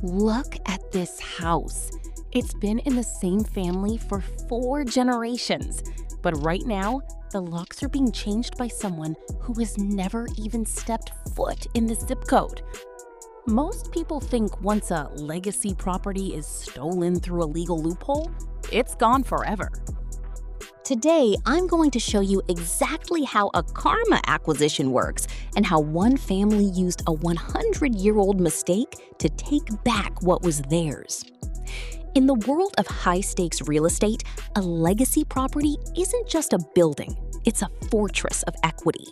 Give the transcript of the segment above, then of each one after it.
Look at this house. It's been in the same family for 4 generations. But right now, the locks are being changed by someone who has never even stepped foot in the zip code. Most people think once a legacy property is stolen through a legal loophole, it's gone forever. Today, I'm going to show you exactly how a karma acquisition works and how one family used a 100-year-old mistake to take back what was theirs. In the world of high-stakes real estate, a legacy property isn't just a building, it's a fortress of equity.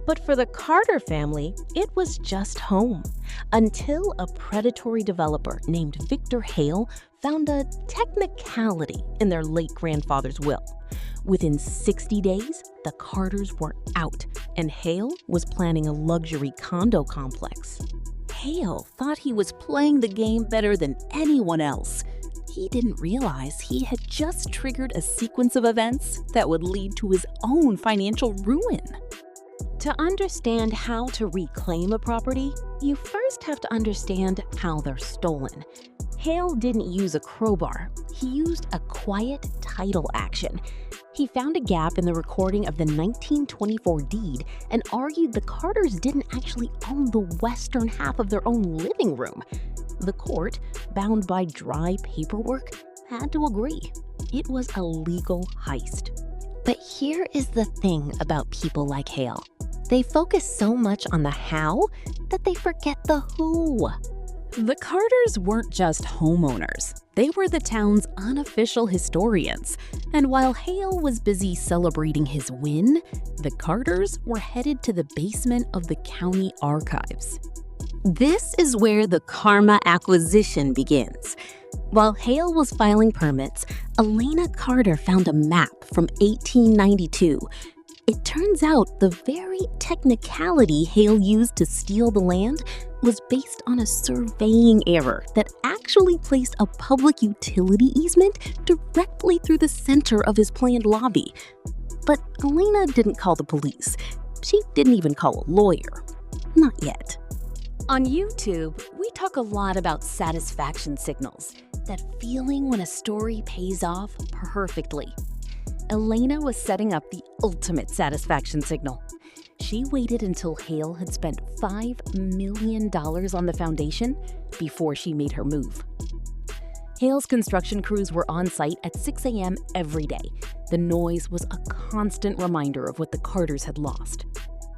But for the Carter family, it was just home, until a predatory developer named Victor Hale found a technicality in their late grandfather's will. Within 60 days, the Carters were out, and Hale was planning a luxury condo complex. Hale thought he was playing the game better than anyone else. He didn't realize he had just triggered a sequence of events that would lead to his own financial ruin. To understand how to reclaim a property, you first have to understand how they're stolen. Hale didn't use a crowbar. He used a quiet title action. He found a gap in the recording of the 1924 deed and argued the Carters didn't actually own the western half of their own living room. The court, bound by dry paperwork, had to agree. It was a legal heist. But here is the thing about people like Hale. They focus so much on the how that they forget the who. The Carters weren't just homeowners. They were the town's unofficial historians. And while Hale was busy celebrating his win, the Carters were headed to the basement of the county archives. This is where the karma acquisition begins. While Hale was filing permits, Elena Carter found a map from 1892. It turns out the very technicality Hale used to steal the land was based on a surveying error that actually placed a public utility easement directly through the center of his planned lobby. But Elena didn't call the police. She didn't even call a lawyer. Not yet. On YouTube, we talk a lot about satisfaction signals, that feeling when a story pays off perfectly. Elena was setting up the ultimate satisfaction signal. She waited until Hale had spent $5 million on the foundation before she made her move. Hale's construction crews were on site at 6 a.m. every day. The noise was a constant reminder of what the Carters had lost.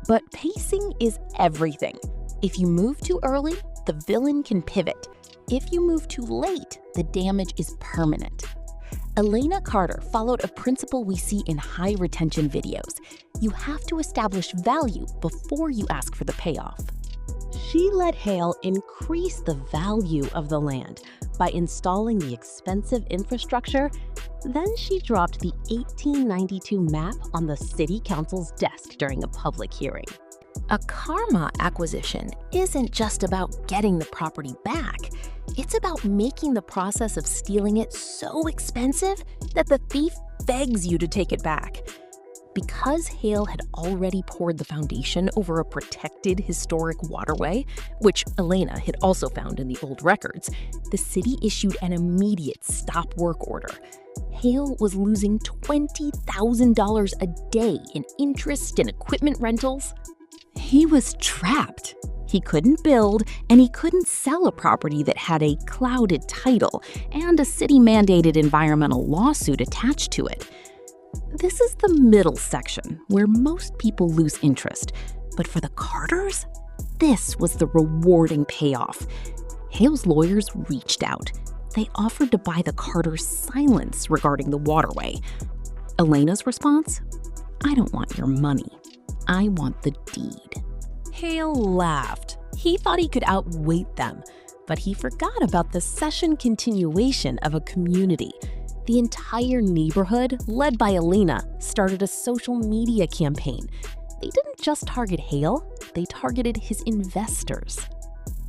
But pacing is everything. If you move too early, the villain can pivot. If you move too late, the damage is permanent. Elena Carter followed a principle we see in high-retention videos. You have to establish value before you ask for the payoff. She let Hale increase the value of the land by installing the expensive infrastructure. Then she dropped the 1892 map on the city council's desk during a public hearing. A karma acquisition isn't just about getting the property back. It's about making the process of stealing it so expensive that the thief begs you to take it back. Because Hale had already poured the foundation over a protected historic waterway, which Elena had also found in the old records, the city issued an immediate stop work order. Hale was losing $20,000 a day in interest and equipment rentals. He was trapped. He couldn't build, and he couldn't sell a property that had a clouded title and a city-mandated environmental lawsuit attached to it. This is the middle section, where most people lose interest. But for the Carters, this was the rewarding payoff. Hale's lawyers reached out. They offered to buy the Carters' silence regarding the waterway. Elena's response? I don't want your money. I want the deed. Hale laughed. He thought he could outweight them, but he forgot about the session continuation of a community. The entire neighborhood, led by Elena, started a social media campaign. They didn't just target Hale, they targeted his investors.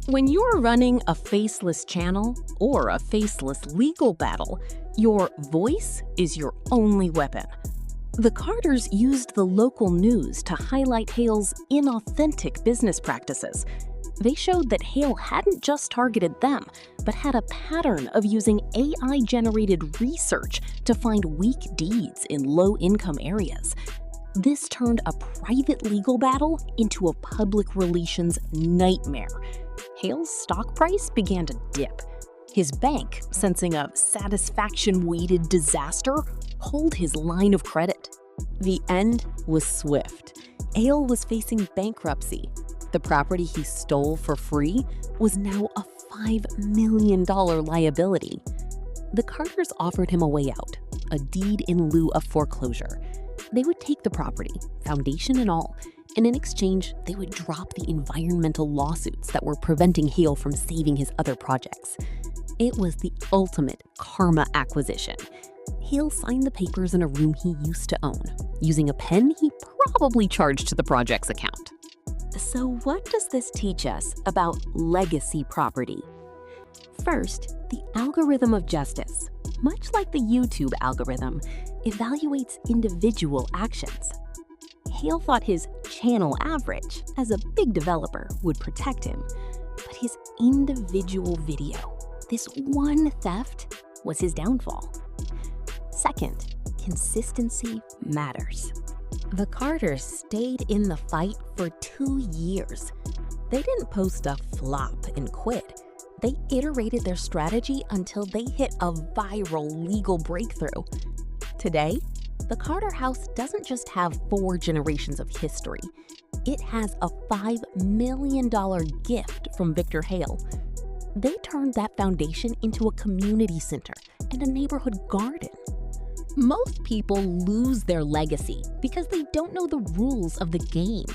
When you're running a faceless channel or a faceless legal battle, your voice is your only weapon. The Carters used the local news to highlight Hale's inauthentic business practices. They showed that Hale hadn't just targeted them, but had a pattern of using AI-generated research to find weak deeds in low-income areas. This turned a private legal battle into a public relations nightmare. Hale's stock price began to dip. His bank, sensing a satisfaction-weighted disaster, pulled his line of credit. The end was swift. Hale was facing bankruptcy. The property he stole for free was now a $5 million liability. The Carters offered him a way out, a deed in lieu of foreclosure. They would take the property, foundation and all, and in exchange, they would drop the environmental lawsuits that were preventing Hale from saving his other projects. It was the ultimate karma acquisition. Hale signed the papers in a room he used to own, using a pen he probably charged to the project's account. So what does this teach us about legacy property? First, the algorithm of justice, much like the YouTube algorithm, evaluates individual actions. Hale thought his channel average, as a big developer, would protect him, but his individual video, this one theft, was his downfall. Second, consistency matters. The Carters stayed in the fight for 2 years. They didn't post a flop and quit. They iterated their strategy until they hit a viral legal breakthrough. Today, the Carter house doesn't just have 4 generations of history. It has a $5 million gift from Victor Hale. They turned that foundation into a community center and a neighborhood garden. Most people lose their legacy because they don't know the rules of the game.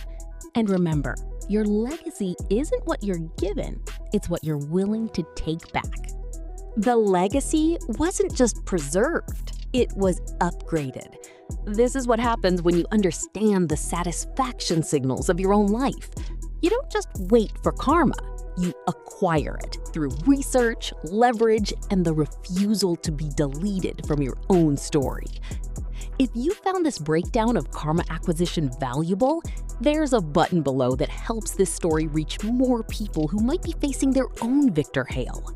And remember, your legacy isn't what you're given, it's what you're willing to take back. The legacy wasn't just preserved, it was upgraded. This is what happens when you understand the satisfaction signals of your own life. You don't just wait for karma, you acquire it through research, leverage, and the refusal to be deleted from your own story. If you found this breakdown of karma acquisition valuable, there's a button below that helps this story reach more people who might be facing their own Victor Hale.